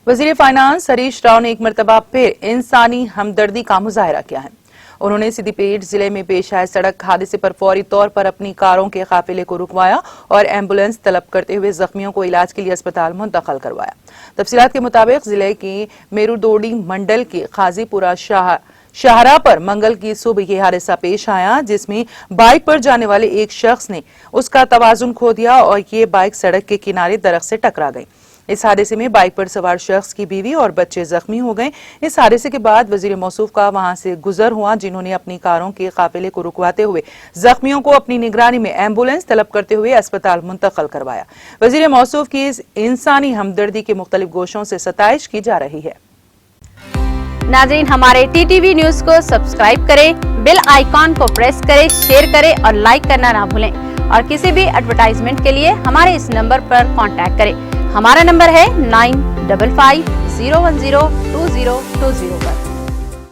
वजीर फाइनेंस हरीश राव ने एक मरतबा फिर इंसानी हमदर्दी का मुजाहरा किया है। उन्होंने सिद्दीपेट जिले में पेश आए सड़क हादसे पर फौरी तौर पर अपनी कारों के काफिले को रुकवाया और एम्बुलेंस तलब करते हुए जख्मियों को इलाज के लिए अस्पताल मुंतकिल करवाया। तफसीलात के मुताबिक जिले के मेरुदोडी मंडल के खाजीपुरा शाहरा पर मंगल की सुबह यह हादसा पेश आया, जिसमें बाइक पर जाने वाले एक शख्स ने उसका तवाजुन खो दिया और ये बाइक सड़क के किनारे दरख्त से टकरा गई। इस हादसे में बाइक पर सवार शख्स की बीवी और बच्चे जख्मी हो गए। इस हादसे के बाद वजीर मौसूफ का वहां से गुजर हुआ, जिन्होंने अपनी कारों के काफिले को रुकवाते हुए जख्मियों को अपनी निगरानी में एम्बुलेंस तलब करते हुए अस्पताल मुंतकिल करवाया। वजीर मौसूफ की इस इंसानी हमदर्दी के मुख्तलिफ गोशों से सताइश की जा रही है। नाज़रीन, हमारे टीटीवी न्यूज को सब्सक्राइब करें, बेल आइकॉन को प्रेस करें, शेयर करें और लाइक करना ना भूलें। और किसी भी एडवर्टाइजमेंट के लिए हमारे इस नंबर पर कांटेक्ट करें। हमारा नंबर है 9550102020 पर।